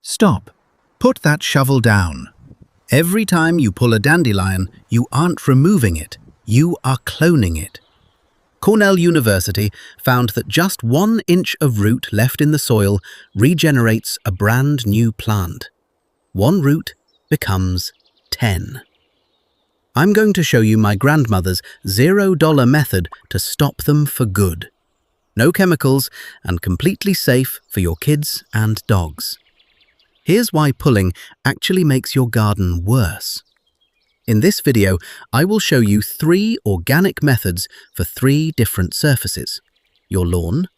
Stop. Put that shovel down. Every time you pull a dandelion, you aren't removing it, you are cloning it. Cornell University found that just 1 inch of root left in the soil regenerates a brand new plant. 1 root becomes 10. I'm going to show you my grandmother's $0 method to stop them for good. No chemicals and completely safe for your kids and dogs. Here's why pulling actually makes your garden worse. In this video, I will show you 3 organic methods for 3 different surfaces: your lawn,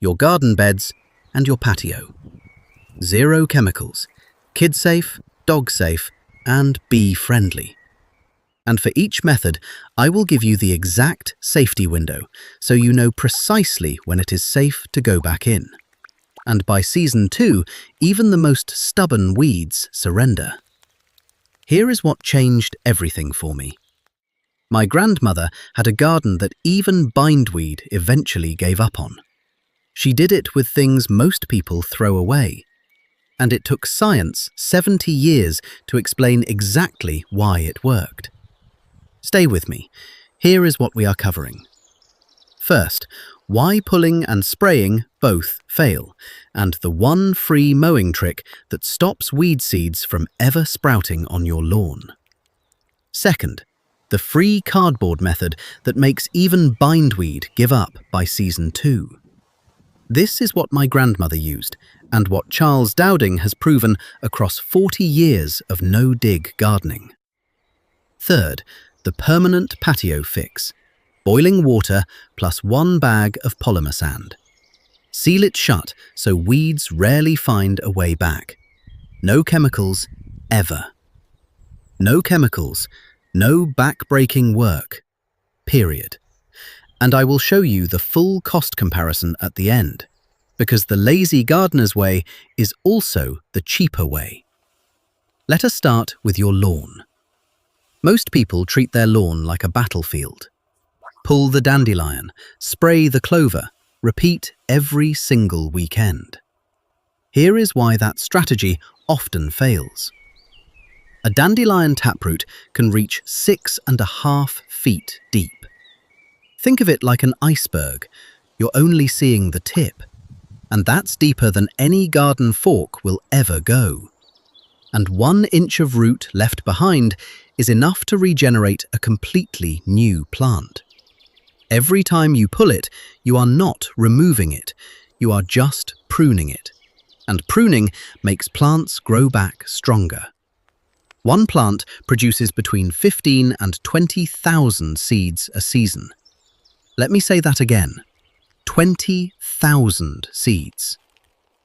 your garden beds, and your patio. 0 chemicals, kid-safe, dog-safe, and bee-friendly. And for each method, I will give you the exact safety window, so you know precisely when it is safe to go back in. And by season 2, even the most stubborn weeds surrender. Here is what changed everything for me. My grandmother had a garden that even bindweed eventually gave up on. She did it with things most people throw away. And it took science 70 years to explain exactly why it worked. Stay with me. Here is what we are covering. First, why pulling and spraying both fail, and the one free mowing trick that stops weed seeds from ever sprouting on your lawn. Second, the free cardboard method that makes even bindweed give up by season 2. This is what my grandmother used, and what Charles Dowding has proven across 40 years of no-dig gardening. Third, the permanent patio fix. Boiling water plus 1 bag of polymer sand. Seal it shut so weeds rarely find a way back. No chemicals, ever. No chemicals, no back-breaking work. Period. And I will show you the full cost comparison at the end, because the lazy gardener's way is also the cheaper way. Let us start with your lawn. Most people treat their lawn like a battlefield. Pull the dandelion, spray the clover, repeat every single weekend. Here is why that strategy often fails. A dandelion taproot can reach 6.5 feet deep. Think of it like an iceberg. You're only seeing the tip. And that's deeper than any garden fork will ever go. And 1 inch of root left behind is enough to regenerate a completely new plant. Every time you pull it, you are not removing it, you are just pruning it. And pruning makes plants grow back stronger. 1 plant produces between 15 and 20,000 seeds a season. Let me say that again, 20,000 seeds.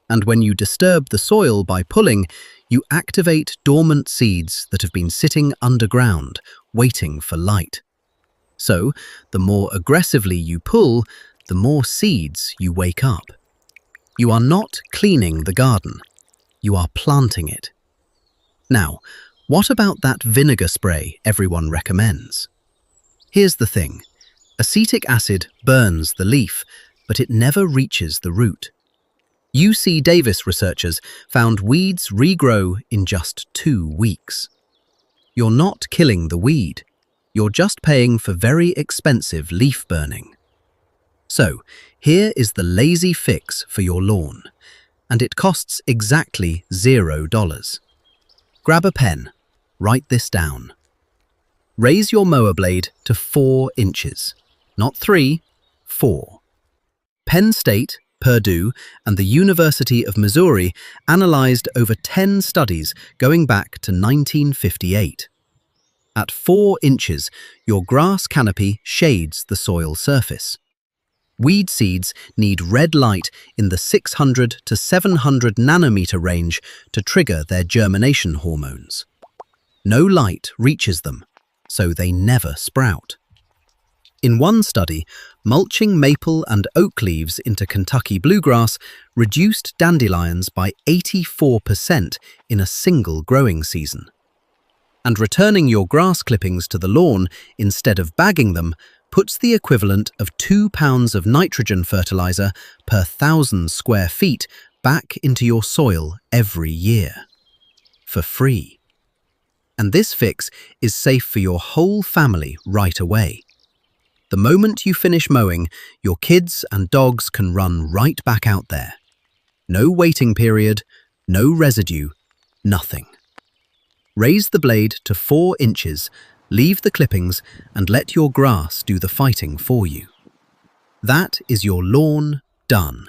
And when you disturb the soil by pulling, you activate dormant seeds that have been sitting underground, waiting for light. So, the more aggressively you pull, the more seeds you wake up. You are not cleaning the garden. You are planting it. Now, what about that vinegar spray everyone recommends? Here's the thing. Acetic acid burns the leaf, but it never reaches the root. UC Davis researchers found weeds regrow in just 2 weeks. You're not killing the weed. You're just paying for very expensive leaf burning. So, here is the lazy fix for your lawn, and it costs exactly $0. Grab a pen, write this down. Raise your mower blade to 4 inches, not 3, 4. Penn State, Purdue, and the University of Missouri analyzed over 10 studies going back to 1958. At 4 inches, your grass canopy shades the soil surface. Weed seeds need red light in the 600 to 700 nanometer range to trigger their germination hormones. No light reaches them, so they never sprout. In one study, mulching maple and oak leaves into Kentucky bluegrass reduced dandelions by 84% in a single growing season. And returning your grass clippings to the lawn instead of bagging them puts the equivalent of 2 pounds of nitrogen fertilizer per 1,000 square feet back into your soil every year. For free. And this fix is safe for your whole family right away. The moment you finish mowing, your kids and dogs can run right back out there. No waiting period, no residue, nothing. Raise the blade to 4 inches, leave the clippings, and let your grass do the fighting for you. That is your lawn done.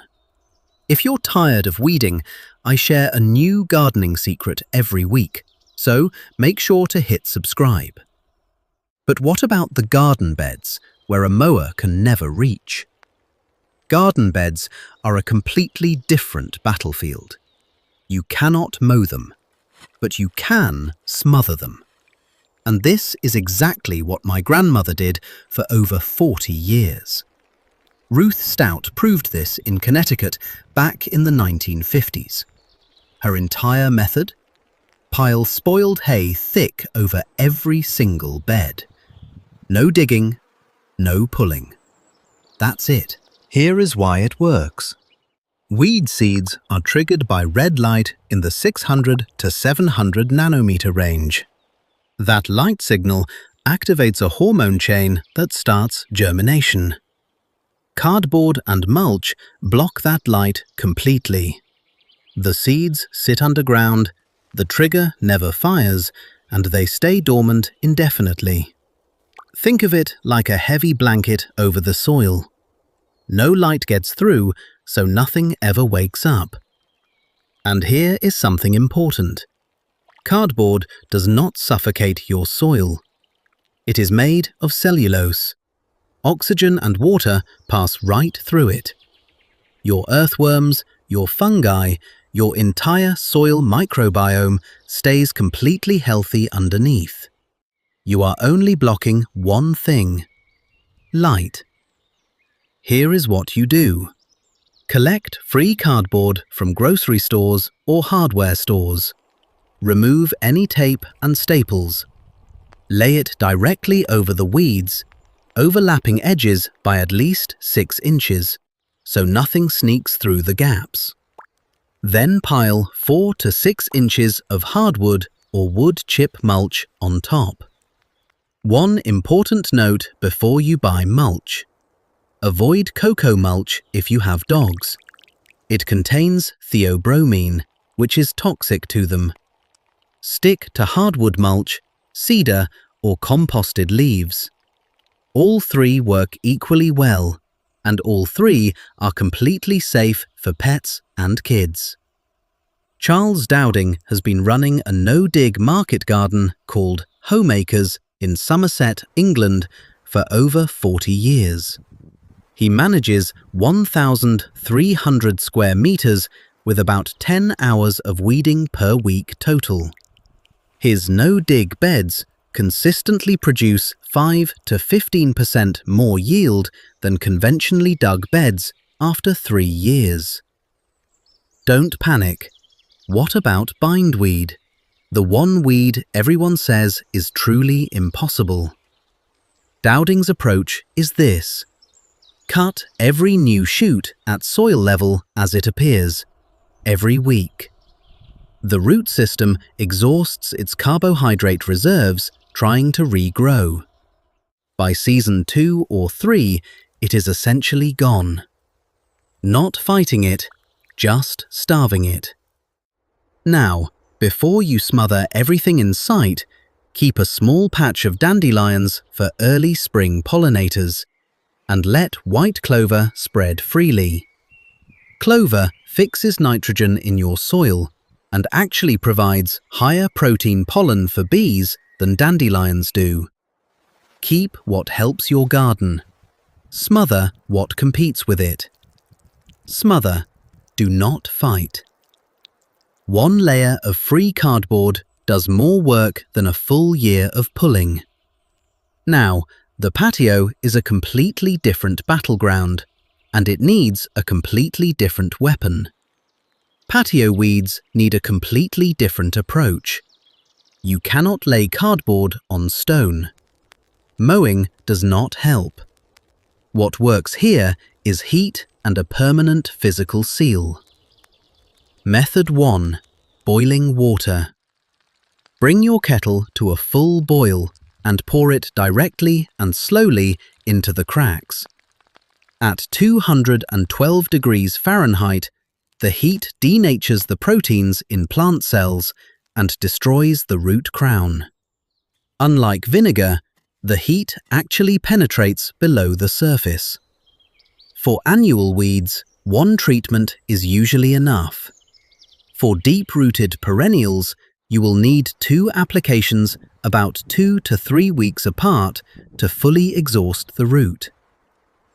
If you're tired of weeding, I share a new gardening secret every week, so make sure to hit subscribe. But what about the garden beds, where a mower can never reach? Garden beds are a completely different battlefield. You cannot mow them, but you can smother them. And this is exactly what my grandmother did for over 40 years. Ruth Stout proved this in Connecticut back in the 1950s. Her entire method? Pile spoiled hay thick over every single bed. No digging, no pulling. That's it. Here is why it works. Weed seeds are triggered by red light in the 600 to 700 nanometer range. That light signal activates a hormone chain that starts germination. Cardboard and mulch block that light completely. The seeds sit underground, the trigger never fires, and they stay dormant indefinitely. Think of it like a heavy blanket over the soil. No light gets through, so nothing ever wakes up. And here is something important. Cardboard does not suffocate your soil. It is made of cellulose. Oxygen and water pass right through it. Your earthworms, your fungi, your entire soil microbiome stays completely healthy underneath. You are only blocking one thing: light. Here is what you do. Collect free cardboard from grocery stores or hardware stores. Remove any tape and staples. Lay it directly over the weeds, overlapping edges by at least 6 inches, so nothing sneaks through the gaps. Then pile 4 to 6 inches of hardwood or wood chip mulch on top. One important note before you buy mulch. Avoid cocoa mulch if you have dogs. It contains theobromine, which is toxic to them. Stick to hardwood mulch, cedar, or composted leaves. All 3 work equally well, and all 3 are completely safe for pets and kids. Charles Dowding has been running a no-dig market garden called Homeacres in Somerset, England, for over 40 years. He manages 1,300 square meters with about 10 hours of weeding per week total. His no-dig beds consistently produce 5 to 15% more yield than conventionally dug beds after 3 years. Don't panic. What about bindweed? The one weed everyone says is truly impossible. Dowding's approach is this. Cut every new shoot at soil level as it appears, every week. The root system exhausts its carbohydrate reserves trying to regrow. By season 2 or 3, it is essentially gone. Not fighting it, just starving it. Now, before you smother everything in sight, keep a small patch of dandelions for early spring pollinators, and let white clover spread freely. Clover fixes nitrogen in your soil and actually provides higher protein pollen for bees than dandelions do. Keep what helps your garden. Smother what competes with it. Smother, do not fight. One layer of free cardboard does more work than a full year of pulling. Now, the patio is a completely different battleground, and it needs a completely different weapon. Patio weeds need a completely different approach. You cannot lay cardboard on stone. Mowing does not help. What works here is heat and a permanent physical seal. Method 1. Boiling water. Bring your kettle to a full boil and pour it directly and slowly into the cracks. At 212 degrees Fahrenheit, the heat denatures the proteins in plant cells and destroys the root crown. Unlike vinegar, the heat actually penetrates below the surface. For annual weeds, one treatment is usually enough. For deep-rooted perennials, you will need 2 applications about 2 to 3 weeks apart to fully exhaust the root.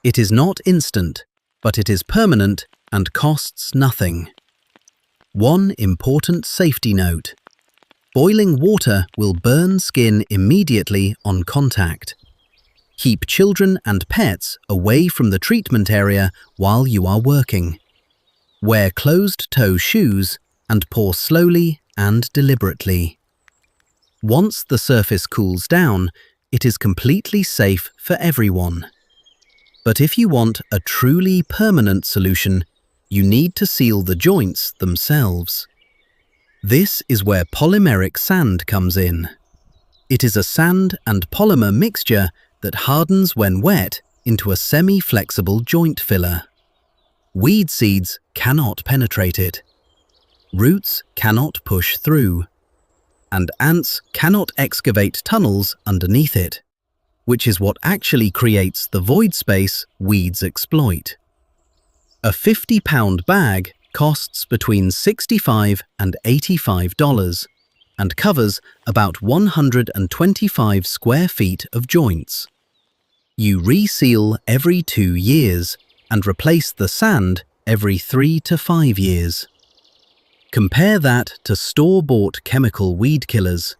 It is not instant, but it is permanent and costs nothing. One important safety note: boiling water will burn skin immediately on contact. Keep children and pets away from the treatment area while you are working. Wear closed-toe shoes and pour slowly and deliberately. Once the surface cools down, it is completely safe for everyone. But if you want a truly permanent solution, you need to seal the joints themselves. This is where polymeric sand comes in. It is a sand and polymer mixture that hardens when wet into a semi-flexible joint filler. Weed seeds cannot penetrate it. Roots cannot push through. And ants cannot excavate tunnels underneath it, which is what actually creates the void space weeds exploit. A 50-pound bag costs between $65 and $85 and covers about 125 square feet of joints. You reseal every 2 years and replace the sand every 3 to 5 years. Compare that to store-bought chemical weed killers.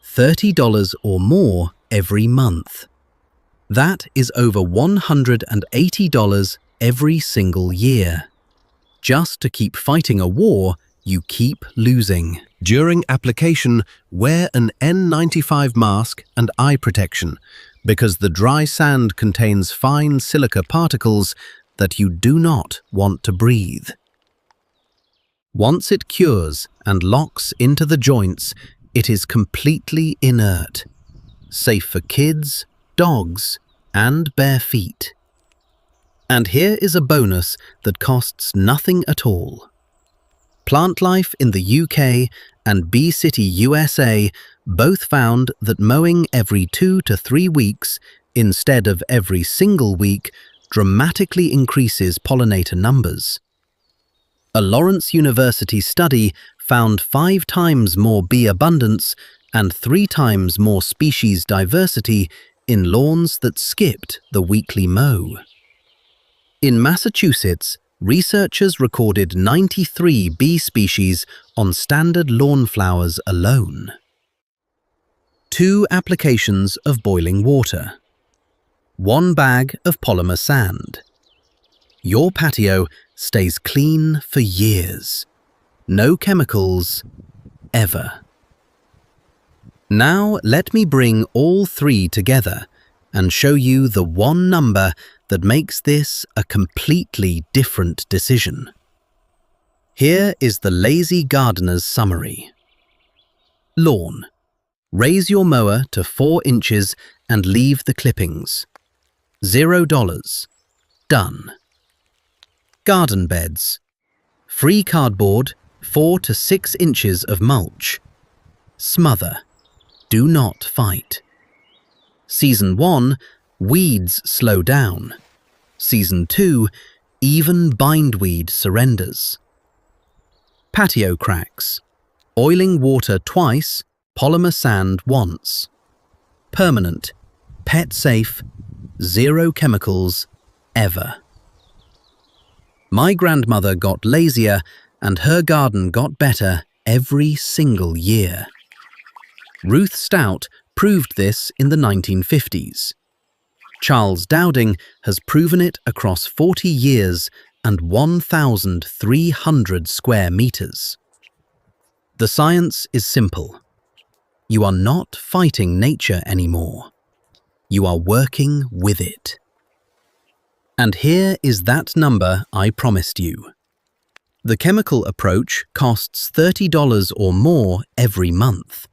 $30 or more every month. That is over $180 every single year. Just to keep fighting a war you keep losing. During application, wear an N95 mask and eye protection, because the dry sand contains fine silica particles that you do not want to breathe. Once it cures and locks into the joints, it is completely inert, safe for kids, dogs, and bare feet. And here is a bonus that costs nothing at all. Plant Life in the UK and Bee City USA both found that mowing every 2 to 3 weeks instead of every single week dramatically increases pollinator numbers. A Lawrence University study found 5 times more bee abundance and 3 times more species diversity in lawns that skipped the weekly mow. In Massachusetts, researchers recorded 93 bee species on standard lawn flowers alone. 2 applications of boiling water. 1 bag of polymer sand. Your patio stays clean for years. No chemicals, ever. Now let me bring all 3 together and show you the one number that makes this a completely different decision. Here is the lazy gardener's summary. Lawn. Raise your mower to 4 inches and leave the clippings. $0. Done. Garden beds. Free cardboard, 4 to 6 inches of mulch. Smother. Do not fight. Season 1, weeds slow down. Season 2, even bindweed surrenders. Patio cracks. Oiling water twice, polymer sand once. Permanent, pet safe, 0 chemicals, ever. My grandmother got lazier and her garden got better every single year. Ruth Stout proved this in the 1950s. Charles Dowding has proven it across 40 years and 1,300 square meters. The science is simple. You are not fighting nature anymore. You are working with it. And here is that number I promised you. The chemical approach costs $30 or more every month.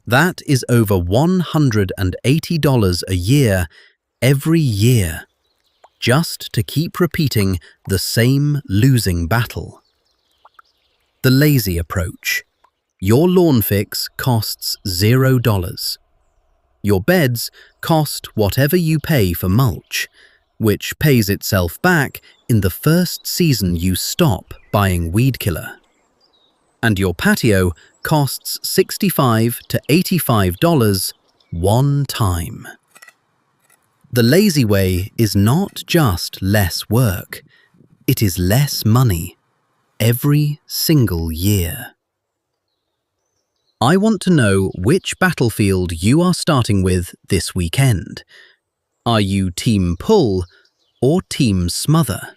That is over $180 a year, every year, just to keep repeating the same losing battle. The lazy approach. Your lawn fix costs $0. Your beds cost whatever you pay for mulch, which pays itself back in the first season you stop buying weed killer. And your patio costs $65 to $85 one time. The lazy way is not just less work, it is less money every single year. I want to know which battlefield you are starting with this weekend. Are you Team Pull or Team Smother?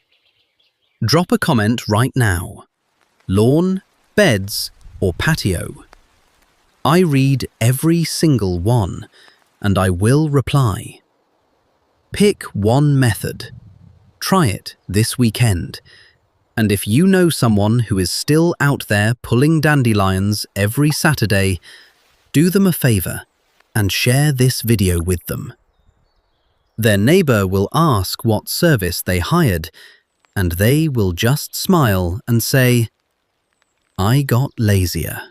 Drop a comment right now. Lawn, beds, or patio? I read every single one, and I will reply. Pick one method. Try it this weekend. And if you know someone who is still out there pulling dandelions every Saturday, do them a favor and share this video with them. Their neighbor will ask what service they hired, and they will just smile and say, "I got lazier."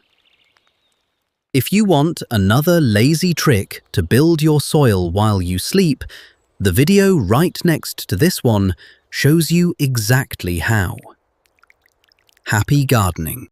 If you want another lazy trick to build your soil while you sleep, the video right next to this one shows you exactly how. Happy gardening!